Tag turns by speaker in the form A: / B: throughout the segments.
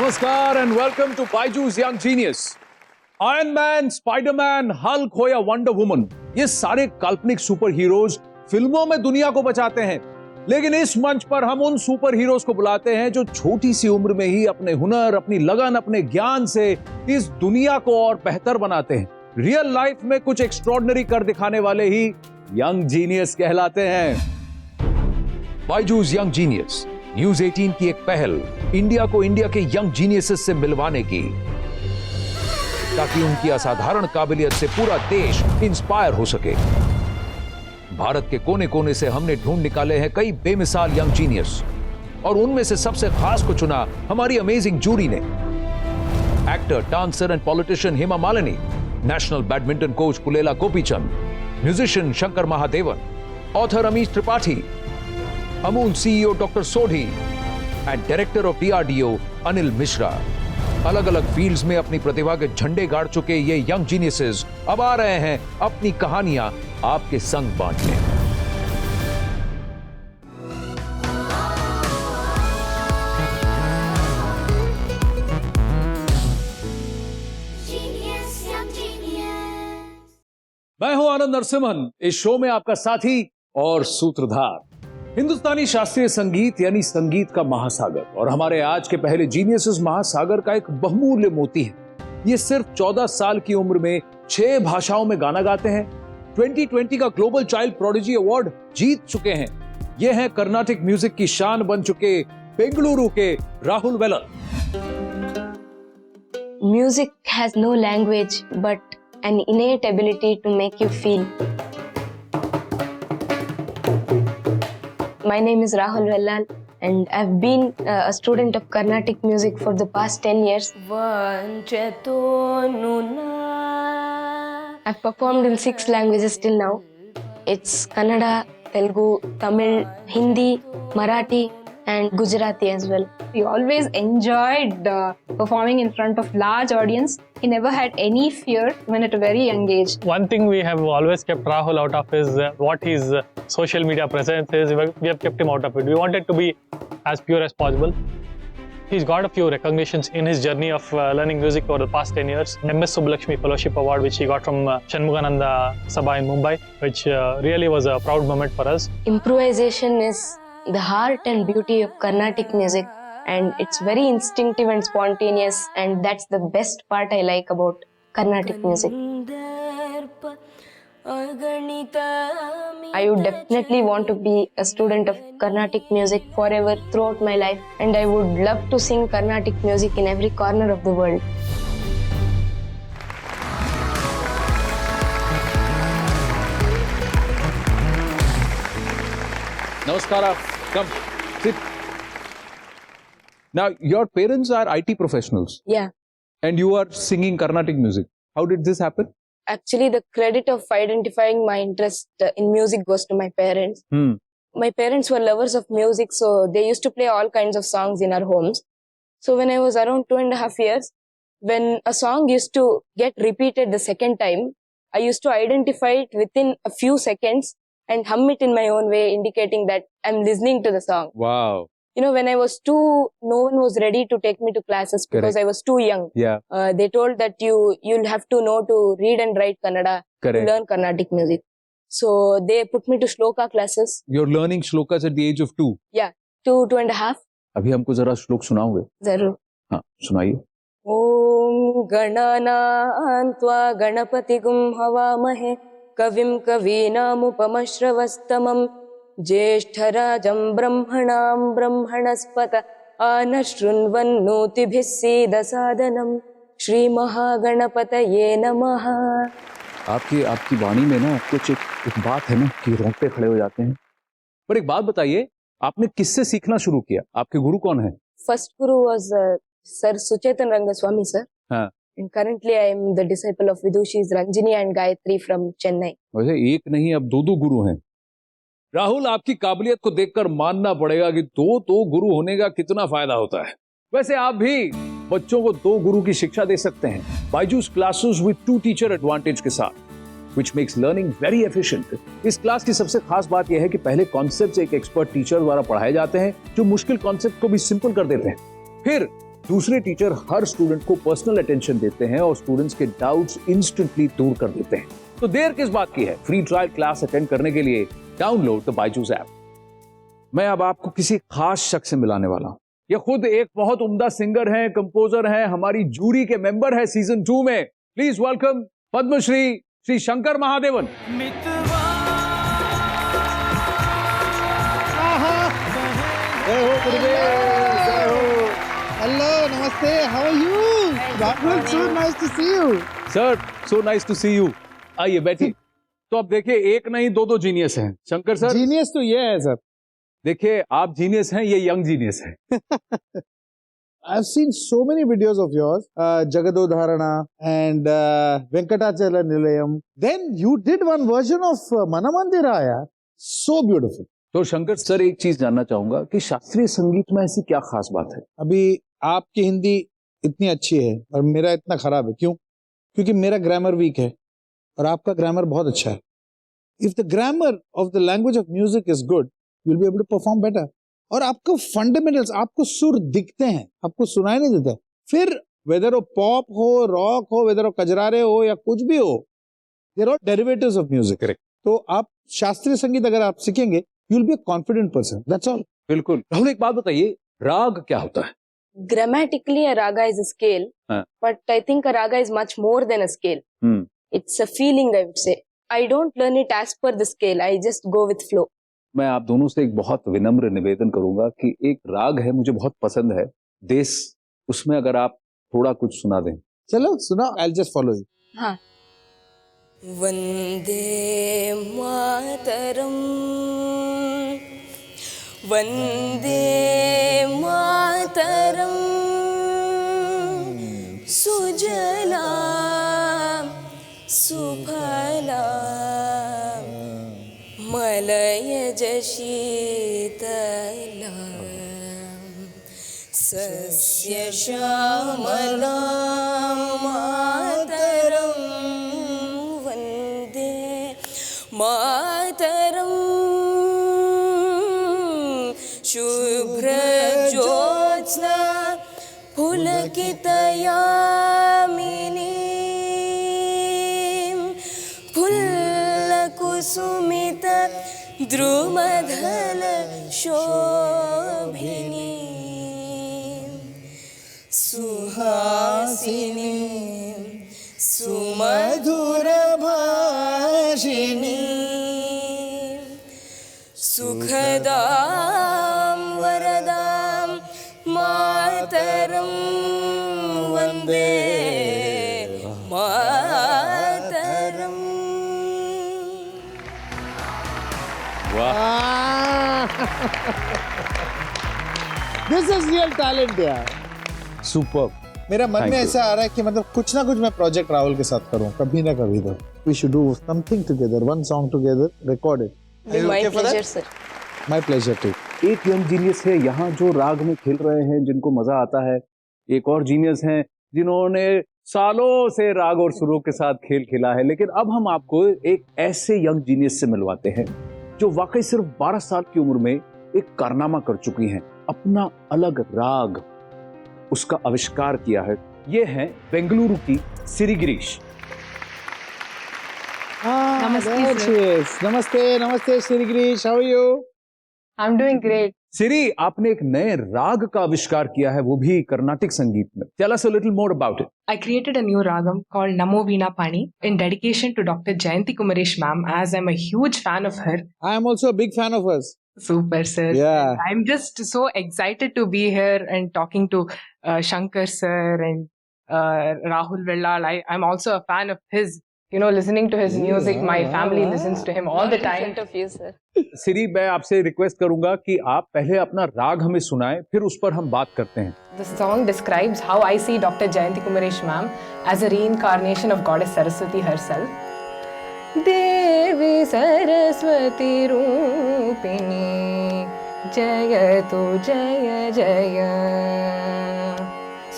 A: नमस्कार and welcome to Byju's young genius. Iron Man, Spiderman, Hulk हो या वंडर वुमन, ये सारे काल्पनिक सुपर हीरोज फिल्मों में दुनिया को बचाते हैं, लेकिन इस मंच पर हम उन सुपर हीरोज को बुलाते हैं जो छोटी सी उम्र में ही अपने हुनर, अपनी लगन, अपने ज्ञान से इस दुनिया को और बेहतर बनाते हैं। रियल लाइफ में कुछ एक्स्ट्रॉर्डिनरी कर दिखाने वाले ही यंग जीनियस कहलाते हैं। बायजूस यंग जीनियस न्यूज 18 की एक पहल इंडिया को इंडिया के यंग जीनियसेस से मिलवाने की, ताकि उनकी असाधारण काबिलियत से पूरा देश इंस्पायर हो सके। भारत के कोने कोने से हमने ढूंढ निकाले हैं कई बेमिसाल यंग जीनियस, और उनमें से सबसे खास को चुना हमारी अमेजिंग जूरी ने। Actor, dancer and politician Hema Malini, national badminton coach Pullela Gopichand, musician Shankar Mahadevan, author Amish Tripathi, Amul CEO doctor Sodhi and director of DRDO Anil Mishra. अलग अलग फील्ड्स में अपनी प्रतिभा के झंडे गाड़ चुके ये यंग जीनियसेस अब आ रहे हैं अपनी कहानियां आपके संग बांटने। मैं हूं आनंद नरसिम्हन, इस शो में आपका साथी और सूत्रधार। हिंदुस्तानी शास्त्रीय संगीत यानी संगीत का महासागर, और हमारे आज के पहले जीनियस महासागर का एक बहुमूल्य मोती है। ये सिर्फ 14 साल की उम्र में 6 भाषाओं में गाना गाते हैं। 2020 का ग्लोबल चाइल्ड प्रोडिजी अवार्ड जीत चुके हैं। ये हैं कर्नाटिक म्यूजिक की शान बन चुके बेंगलुरु के Rahul वेलल।
B: Music has no language but an innate ability to make you feel. My name is Rahul Vellal and I've been a student of Carnatic music for the past 10 years. I've performed in 6 languages till now. It's Kannada, Telugu, Tamil, Hindi, Marathi and Gujarati as well.
C: He always enjoyed performing in front of large audience. He never had any fear even at a very young age.
D: One thing we have always kept Rahul out of is what his social media presence is. We have kept him out of it. We wanted to be as pure as possible. He's got a few recognitions in his journey of learning music over the past 10 years. MS Subbulakshmi Fellowship Award, which he got from Shanmugananda Sabha in Mumbai, which really was a proud moment for us.
B: Improvisation is the heart and beauty of Carnatic music, and it's very instinctive and spontaneous, and that's the best part I like about Carnatic music. I would definitely want to be a student of Carnatic music forever throughout my life, and I would love to sing Carnatic music in every corner of the world.
A: Namaskara. Come, sit. Now, your parents are IT professionals.
B: Yeah.
A: And you are singing Carnatic music. How did this happen?
B: Actually, the credit of identifying my interest in music goes to my parents. My parents were lovers of music, so they used to play all kinds of songs in our homes. So when I was around 2.5 years, when a song used to get repeated the second time, I used to identify it within a few seconds and hum it in my own way, indicating that I'm listening to the song.
A: Wow.
B: You know, when I was 2, no one was ready to take me to classes because I was too young.
A: Yeah.
B: They told that you'll have to know to read and write Kannada to learn Carnatic music. So they put me to shloka classes.
A: You're learning shlokas at the age of 2?
B: Yeah, 2.5.
A: अभी हमको जरा श्लोक सुनाओगे?
B: जरूर.
A: हाँ, सुनाइए.
B: ओम गणानान्त्वा गणपतिगुं हवामहे कविं कवीनामुपमश्रवस्तमं ज्येष्ठराजं ब्रह्मणां ब्रह्मणस्पत आनशृण्वन्नोतिभिः सीदसादनं श्री महागणपतये नमः।
A: आपकी वाणी में ना कुछ एक बात है ना कि रोंगटे खड़े हो जाते हैं। पर एक बात बताइए, आपने किससे सीखना शुरू किया? आपके गुरु कौन है?
B: First guru was Sir Suchetan Rangaswamy sir.
A: हाँ.
B: And currently I am the disciple of Vidushis Ranjini and Gayatri from Chennai.
A: वैसे एक नहीं, अब 2 गुरु हैं। राहुल, आपकी काबिलियत को देखकर मानना पड़ेगा कि 2 गुरु होने का कितना फायदा होता है। वैसे आप भी बच्चों को 2 गुरु की शिक्षा दे सकते हैं Byju's classes with 2 teacher advantage के साथ, which makes learning very efficient. इस क्लास की सबसे खास बात यह है कि पहले कॉन्सेप्ट्स एक एक्सपर्ट टीचर द्वारा पढ़ाए जाते हैं जो मुश्किल कॉन्सेप्ट को भी सिंपल कर देते हैं। फिर दूसरे टीचर हर स्टूडेंट को पर्सनल अटेंशन देते हैं और स्टूडेंट्स के डाउट्स इंस्टेंटली दूर कर देते हैं। तो देर किस बात की है, फ्री ट्रायल क्लास अटेंड करने के लिए डाउनलोड द बायजूस ऐप। मैं अब आपको किसी खास शख्स से मिलाने वाला हूं। ये खुद एक बहुत उम्दा सिंगर हैं, कंपोजर हैं, हमारी जूरी के मेंबर है सीजन 2 में। Please welcome Padmashri Shri Shankar Mahadevan.
E: Hello, namaste. How are you? Rahul, so nice to see you.
A: Sir so nice to see you. आइए बैठिए। तो अब देखिए, एक नहीं दो जीनियस हैं शंकर सर।
E: Genius तो ये है सर।
A: देखिए, आप जीनियस हैं, ये यंग जीनियस है।
E: I've seen so many videos of yours, Jagadodharana and Venkatachala Nilayam. Then you did one version of Manamandira, yaar. So beautiful.
A: तो शंकर सर, एक चीज जानना चाहूंगा कि शास्त्रीय संगीत में ऐसी क्या खास बात है?
E: अभी आपकी हिंदी इतनी अच्छी है और मेरा इतना खराब है, क्यों? क्योंकि मेरा ग्रामर वीक है और आपका ग्रामर बहुत अच्छा है। If the grammar of the language of music is good, you will be able to perform better. और आपको फंडामेंटल्स, आपको सुर दिखते हैं, आपको सुनाई नहीं देता। फिर वेदर वो पॉप हो, रॉक हो, वेदर वो कजरारे हो या कुछ भी हो, there are derivatives of music. Correct. तो आप शास्त्रीय संगीत अगर आप सीखेंगे, you will be a confident person, that's all.
A: बिल्कुल। राहुल, एक बात बताइए, राग क्या होता है?
B: Grammatically, a raga is a scale, but I think a raga is much more than a scale. It's a feeling, I would say. I don't learn it as per the scale. I just go with flow.
A: मैं आप दोनों से एक बहुत विनम्र निवेदन करूंगा कि एक राग है, मुझे बहुत पसंद है, देश, उसमें अगर आप थोड़ा कुछ सुना दें।
E: चलो सुना, आई जस्ट फॉलो यू।
B: हाँ। वंदे मातरम, वंदे मातरम, सुजला सुफला मलयज शीतला सस्य श्यामला मातरम, वंदे मातरम, शुभ्र ज्योत्स्ना पुलकित यामिनी, फुल्लकुसुमित द्रुमधल शोभिनी, सुहासिनी सुमधुर भाषिणी, सुखदां वरदां मातरं, Vande Mataram.
E: This is real talent यार।
A: सुपर।
E: मेरा मन में ऐसा आ रहा है कि मतलब कुछ ना कुछ मैं प्रोजेक्ट राहुल के साथ करूं, कभी ना कभी तो। We should do something together, one song together, record it.
B: My pleasure, sir.
E: My pleasure too.
A: एक यंग जीनियस है यहाँ जो राग में खेल रहे हैं, जिनको मजा आता है। एक और जीनियस हैं जिन्होंने सालों से राग और सुरों के साथ खेल खेला है। लेकिन अब हम आपको एक ऐसे यंग जीनियस से मिलवाते हैं जो वाकई सिर्फ 12 साल की उम्र में एक कारनामा कर चुकी हैं, अपना अलग राग उसका आविष्कार किया है। ये हैं बेंगलुरु की सिरी गिरीश।
E: नमस्ते नमस्ते Shri Girish, how are you?
C: I'm doing great.
A: Siri, आपने एक नए राग का आविष्कार किया है, वो भी कर्नाटिक संगीत में। Tell us a little more about it.
F: I created a new ragam called Namo Veena Pani in dedication to Dr. Jayanti Kumaresh ma'am, as I'm a huge fan of her.
E: I am also a big fan of hers.
F: Super, sir.
E: Yeah.
F: I'm just so excited to be here and talking to Shankar sir and Rahul Vellal. I'm also a fan of his. You know, listening to his music, my family listens to him all the
B: In
F: time.
B: front of you, sir.
A: सिरी, मैं आपसे request करूंगा कि आप पहले अपना राग हमें सुनाएं, फिर उस पर हम बात करते हैं।
F: The song describes how I see Dr. Jayanti Kumaresh ma'am as a reincarnation of Goddess Saraswati herself. Devi Saraswati Rupini Jayatu Jaya Jaya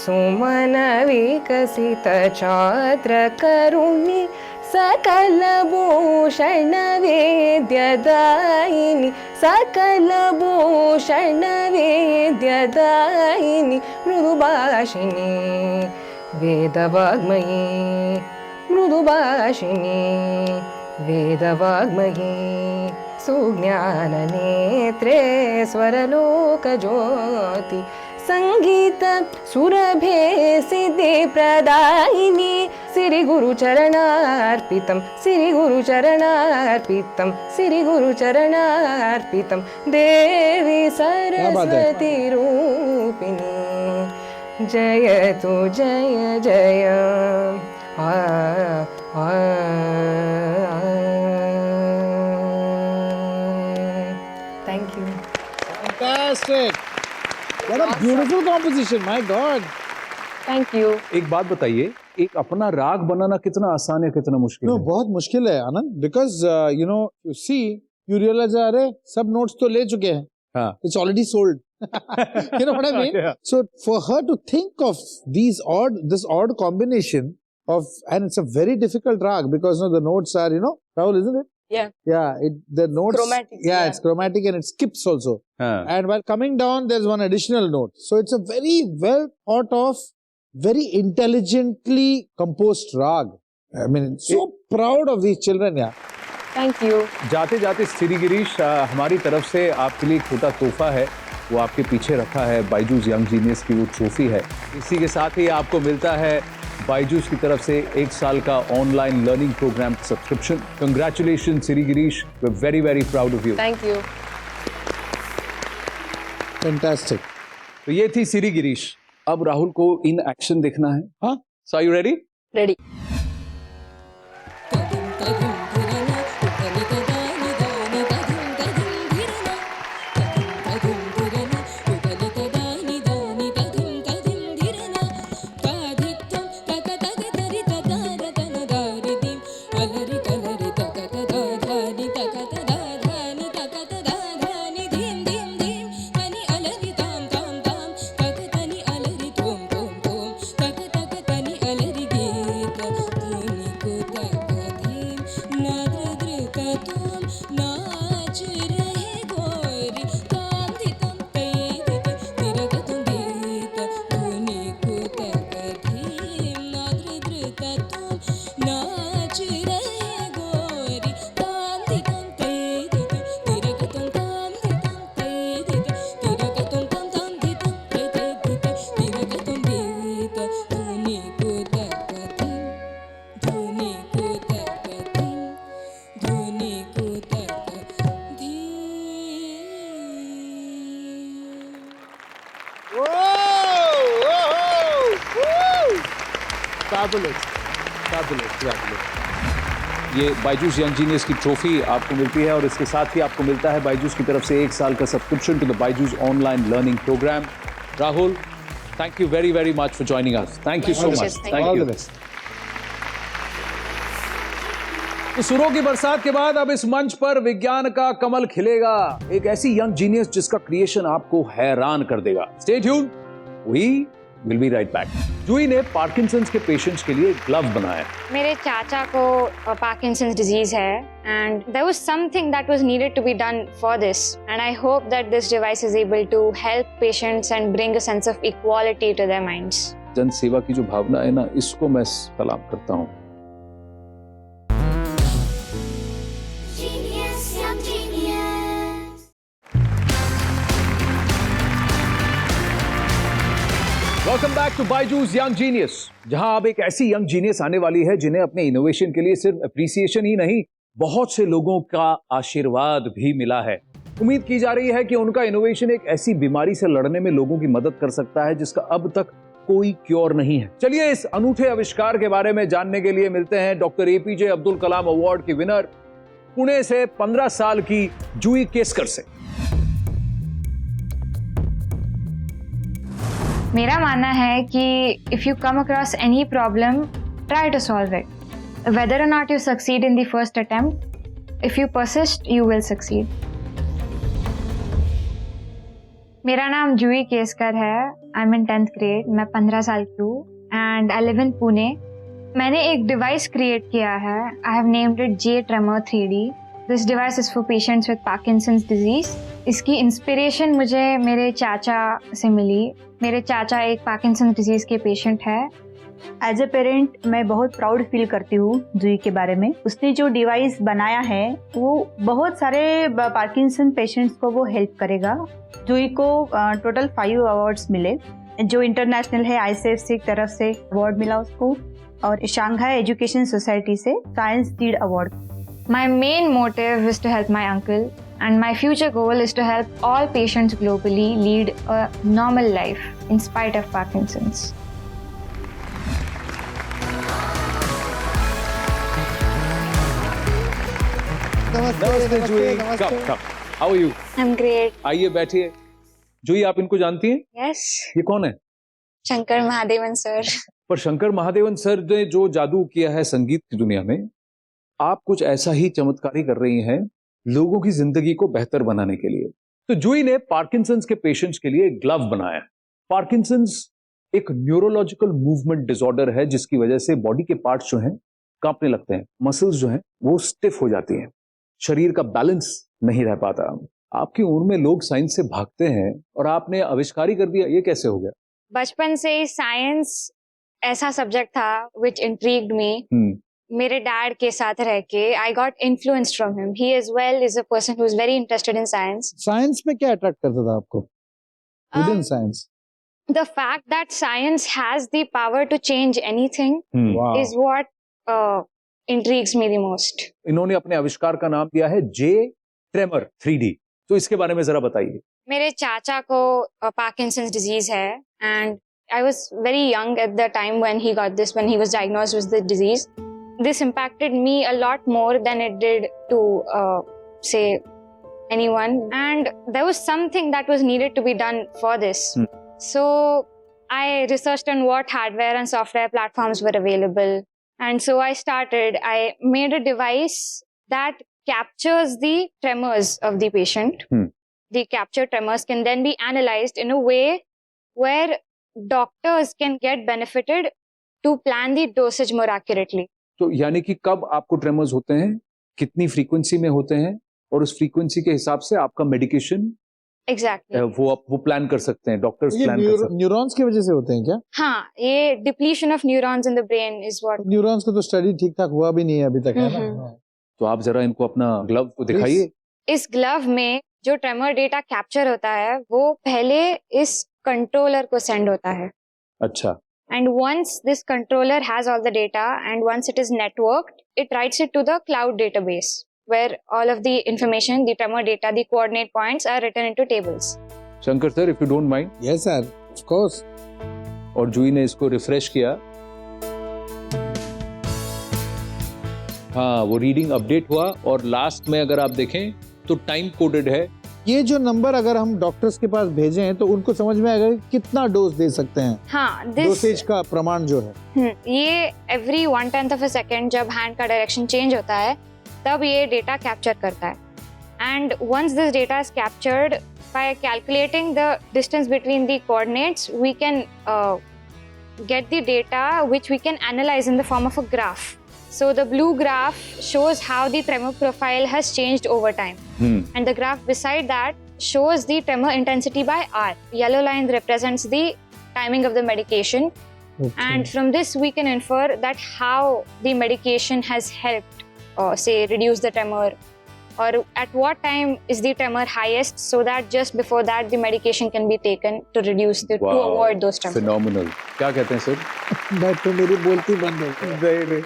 F: Sumana Vikasita Chatra Karuni Sakala सकलभूषण वेद्यदायिनि सकलभूषण वेद्यदायिनि मृदुभाषिणी वेदवाग्मयी मृदुभाषिणी वेदवाग्मयी सुज्ञाननेत्रे स्वरलोकज्योति संगीत सुरभे सिद्धि प्रदायिनी श्री गुरुचरणार्पितं श्री गुरुचरणार्पितं श्री गुरुचरणार्पितं देवी सरस्वती रूपिणी जयतु जय जय Thank you.
E: Fantastic. What a beautiful composition, my God.
B: Thank you.
A: एक बात बताइए, एक अपना राग बनाना कितना आसान है, कितना मुश्किल
E: No,
A: है?
E: बहुत मुश्किल है आनंद, because you know, you see, you realize अरे सब notes तो ले चुके हैं.
A: हाँ.
E: It's already sold. You know what I mean?
A: Yeah.
E: So for her to think of this odd combination of, and it's a very difficult rag because the notes are, Rahul, isn't it?
B: Yeah.
E: Yeah, the notes.
B: Chromatic,
E: Yeah,
B: yeah.
E: it's chromatic and it skips also.
A: हाँ.
E: And while coming down, there's one additional note. So it's a very well thought of, very intelligently composed rag. I mean, so proud of these children, yeah.
B: Thank you.
A: जाते जाते श्री गिरीश, हमारी तरफ से आपके लिए एक छोटा तोहफा है, वो आपके पीछे रखा है, बायजूस यंग जीनियस की वो ट्रॉफी है. इसी के साथ ही आपको मिलता है बायजूस की तरफ से 1 साल का online learning program subscription. Congratulation Shri Girish, we are very very proud of you.
B: Thank you.
E: Fantastic.
A: तो ये थी श्री गिरीश. अब राहुल को इन एक्शन देखना है.
E: हाँ?
A: So are you ready?
B: Ready.
A: ये बायजूस यंग जीनियस की ट्रॉफी आपको मिलती है और इसके साथ ही आपको मिलता है बायजूस की तरफ से 1 साल का subscription to the Byju's online learning program. Rahul, thank you very very much for joining us. Thank you so much.
E: All the best.
A: तो सुरों की बरसात के बाद अब इस मंच पर विज्ञान का कमल खिलेगा. एक ऐसी यंग जीनियस जिसका क्रिएशन आपको हैरान कर देगा. Stay tune, we will be right back. Juhi ने पार्किंसंस के पेशेंट्स के लिए ग्लव बनाया.
G: मेरे चाचा को पार्किंसंस डिजीज है and there was something that was needed to be done for this, and I hope that this device is able to help patients and bring a sense of equality to their minds.
A: जन सेवा की जो भावना है ना, इसको मैं सलाम करता हूँ. Welcome back to Byju's young genius, जहां अब एक ऐसी यंग जीनियस आने वाली है जिन्हें अपने इनोवेशन के लिए सिर्फ अप्रिसिएशन ही नहीं, बहुत से लोगों का आशीर्वाद भी मिला है. उम्मीद की जा रही है कि उनका इनोवेशन एक ऐसी बीमारी से लड़ने में लोगों की मदद कर सकता है जिसका अब तक कोई क्योर नहीं है. चलिए इस अनूठे आविष्कार के बारे में जानने के लिए मिलते हैं doctor APJ Abdul Kalam award की विनर, पुणे से 15 साल की जूही केसकर से.
G: मेरा मानना है कि if you come across any problem, try to solve it. Whether or not you succeed in the first attempt, if you persist, you will succeed. मेरा नाम जूही केसकर है. I'm in 10th grade. मैं 15 साल की हूँ and I live in Pune. मैंने एक device create किया है. I have named it J tremor 3D. This device is for patients with Parkinson's disease. इसकी इंस्पिरेशन मुझे मेरे चाचा से मिली. मेरे चाचा एक पार्किंसंस डिजीज के पेशेंट है.
H: एज ए पेरेंट मैं बहुत प्राउड फील करती हूँ जूही के बारे में. उसने जो डिवाइस बनाया है वो बहुत सारे पार्किंसन पेशेंट्स को वो हेल्प करेगा. जूही को टोटल 5 अवार्ड्स मिले. जो इंटरनेशनल है ICFC की तरफ से अवार्ड मिला उसको, और शांघाई एजुकेशन सोसाइटी से science seed award.
G: My main motive is to help my uncle, and my future goal is to help all patients globally lead a normal life in spite of Parkinson's.
A: नमस्ते जूही. Come. How are you?
G: I'm great.
A: आइए बैठिए. जूही, आप इनको जानती हैं?
G: Yes.
A: ये कौन है?
G: Shankar Mahadevan sir.
A: पर शंकर महादेवन सर ने जो जादू किया है संगीत की दुनिया में, आप कुछ ऐसा ही चमत्कारी कर रही हैं लोगों की जिंदगी को बेहतर बनाने के लिए. तो जूही ने पार्किंसंस के पेशेंट्स के लिए ग्लव बनाया. पार्किंसंस एक न्यूरोलॉजिकल मूवमेंट डिसऑर्डर है जिसकी वजह से बॉडी के पार्ट्स जो हैं कांपने लगते हैं, मसल्स जो हैं वो स्टिफ हो जाती हैं, शरीर का बैलेंस नहीं रह पाता. आपकी उम्र में लोग साइंस से भागते हैं और आपने आविष्कार ही कर दिया. ये कैसे हो गया?
G: बचपन से ही साइंस ऐसा सब्जेक्ट था which intrigued me. मेरे डैड के साथ रह के I got influenced from him. He as well is a person who is very interested in science.
E: Science में क्या अट्रैक्ट करता था आपको? Within
G: Um,
E: science.
G: The fact that science has the power to change anything
E: वाह.
G: is what intrigues me the most.
A: इन्होंने अपने आविष्कार का नाम दिया है जे ट्रेमर 3D. तो इसके बारे में जरा बताइए.
G: मेरे चाचा को पार्किंसंस डिजीज है, and I was very young at the time when he got this, when he was diagnosed with the disease. This impacted me a lot more than it did to say anyone, and there was something that was needed to be done for this. So I researched on what hardware and software platforms were available, and so I made a device that captures the tremors of the patient. The captured tremors can then be analyzed in a way where doctors can get benefited to plan the dosage more accurately.
A: तो यानी कि कब आपको tremors होते हैं, कितनी frequency में होते हैं, और उस फ्रीक्वेंसी के हिसाब से आपका मेडिकेशन
G: Exactly.
A: वो प्लान कर सकते हैं, डॉक्टर्स
E: ये
A: प्लान कर सकते हैं.
E: न्यूरॉन्स की वजह से होते हैं क्या?
G: हाँ, ये depletion of neurons in the brain is what.
E: Neurons का तो स्टडी ठीक ठाक हुआ भी नहीं है अभी तक, है ना?
A: तो आप जरा इनको अपना ग्लव को दिखाइए.
G: इस ग्लव में जो ट्रेमर डेटा कैप्चर होता है वो पहले इस कंट्रोलर को सेंड होता है.
A: अच्छा.
G: And once this controller has all the data and once it is networked, it writes it to the cloud database where all of the information, the tremor data, the coordinate points are written into tables.
A: Shankar sir, if you don't mind.
E: Yes sir, of course.
A: और जूही ने इसको refresh किया. हाँ, वो reading update हुआ और last में अगर आप देखें तो टाइम कोडेड है.
E: ये जो नंबर अगर हम डॉक्टर्स के पास भेजें तो उनको समझ में आएगा कि कितना डोज दे सकते हैं.
G: हाँ,
E: डोसेज का प्रमाण जो है.
G: ये every 1/10 of a second जब हैंड का डायरेक्शन चेंज होता है तब ये डेटा कैप्चर करता है. And once this data is captured, by calculating the distance between the coordinates, we can get the data which we can analyze in the form of a graph. So the blue graph shows how the tremor profile has changed over time. And the graph beside that shows the tremor intensity by R. Yellow line represents the timing of the medication.
E: Okay.
G: And from this we can infer that how the medication has helped, say, reduce the tremor, or at what time is the tremor highest, so that just before that the medication can be taken to reduce to avoid those tremors.
A: Phenomenal. क्या कहते हैं sir?
E: मैं तो मेरी बोलती बंद हो गई.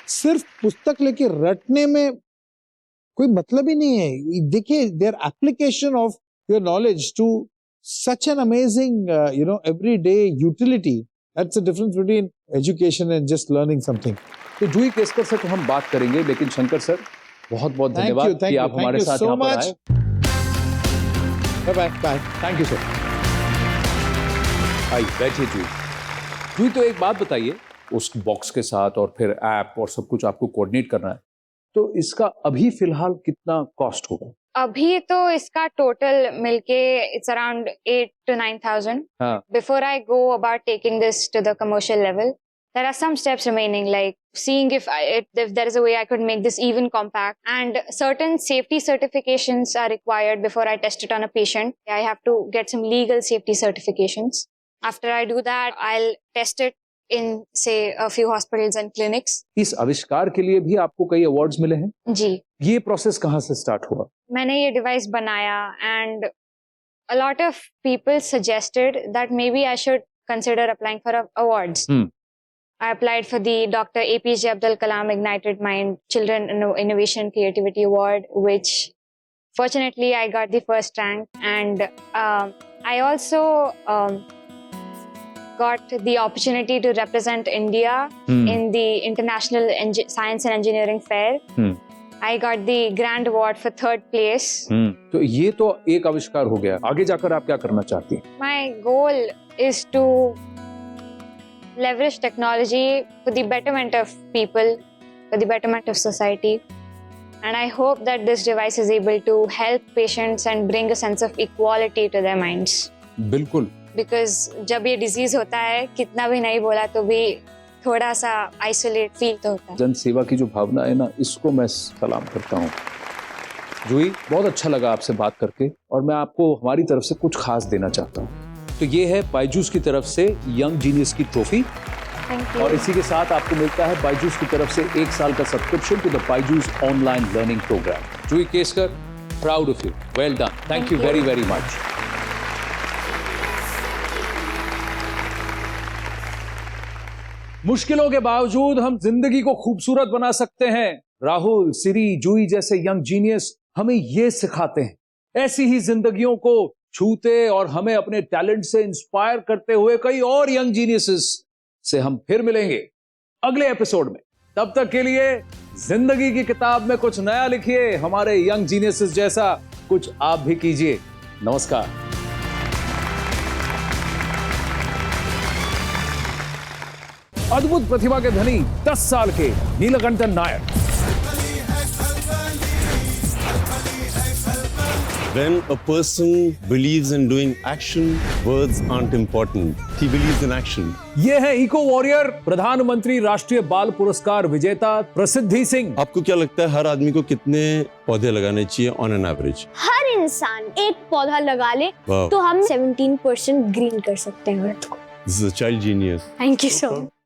E: सिर्फ पुस्तक लेके रटने में कोई मतलब ही नहीं है. देखिए, there application of your knowledge to such an amazing everyday utility. That's the difference between education and just learning something.
A: तो जूही केसकर सर को हम बात करेंगे, लेकिन शंकर सर बहुत बहुत धन्यवाद कि आप हमारे साथ यहाँ पर आए.
E: Bye bye.
A: Thank you sir. आइए बैठिए जूही. जूही, तो एक बात बताइए, उस बॉक्स के साथ और फिर ऐप और सब कुछ आपको कोऑर्डिनेट करना है, तो इसका अभी फिलहाल कितना कॉस्ट होगा?
G: अभी तो इसका टोटल मिलके इट्स अराउंड 8,000 to 9,000.
A: हाँ.
G: Before I go about taking this to the commercial level, there are some steps remaining, like seeing if there is a way I could make this even compact. And certain safety certifications are required before I test it on a patient. I have to get some legal safety certifications. After I do that, I'll test it in, say, a few hospitals and clinics.
A: इस आविष्कार के लिए भी आपको कई awards मिले हैं।
G: जी,
A: ये प्रोसेस कहाँ से स्टार्ट हुआ?
G: मैंने ये डिवाइस बनाया and a lot of people suggested that maybe I should consider applying for awards. I applied for the Dr. APJ Abdul Kalam Ignited Mind Children Innovation Creativity Award, which fortunately I got the first rank. And I also got the opportunity to represent India in the International Science and Engineering Fair. I got the Grand Award for 3rd place.
A: तो ये तो एक आविष्कार हो गया। आगे जाकर आप क्या करना चाहती हैं?
G: My goal is to leverage technology for the betterment of people, for the betterment of society. And I hope that this device is able to help patients and bring a sense of equality to their minds.
A: बिल्कुल।
G: Because जब ये disease होता है, कितना भी नहीं बोला तो भी थोड़ा सा isolate feel तो होता है।
A: जन सेवा की जो भावना है ना, इसको मैं सलाम करता हूँ। जूही, बहुत अच्छा लगा आपसे बात करके और मैं आपको हमारी तरफ से कुछ खास देना चाहता हूँ। तो ये है बायजूस की तरफ से यंग जीनियस की ट्रॉफी और इसी के साथ आपको मिलता है बायजूस की तरफ से 1 साल का subscription to the Byju's online learning program. Juhi Keskar, proud of you, well done, thank you very very much. मुश्किलों के बावजूद हम जिंदगी को खूबसूरत बना सकते हैं। राहुल, सिरी, जूही जैसे यंग जीनियस हमें ये सिखाते हैं। ऐसी ही जिंदगियों को छूते और हमें अपने टैलेंट से इंस्पायर करते हुए कई और यंग जीनियसेस से हम फिर मिलेंगे अगले एपिसोड में। तब तक के लिए जिंदगी की किताब में कुछ नया लिखिए, हमारे यंग जीनियसेस जैसा कुछ आप भी कीजिए। नमस्कार। अद्भुत प्रतिभा के धनी 10 साल के Neelakantan Nair.
I: When a person believes in doing action, words aren't important. He believes in action.
A: ये है इको वॉरियर, प्रधानमंत्री राष्ट्रीय बाल पुरस्कार विजेता प्रसिद्धि सिंह।
I: आपको क्या लगता है हर आदमी को कितने पौधे लगाने चाहिए ऑन एन एवरेज?
J: हर इंसान एक पौधा लगा ले तो हम 17% ग्रीन कर सकते हैं अर्थ को।
I: This is a child genius.
J: Thank you so much.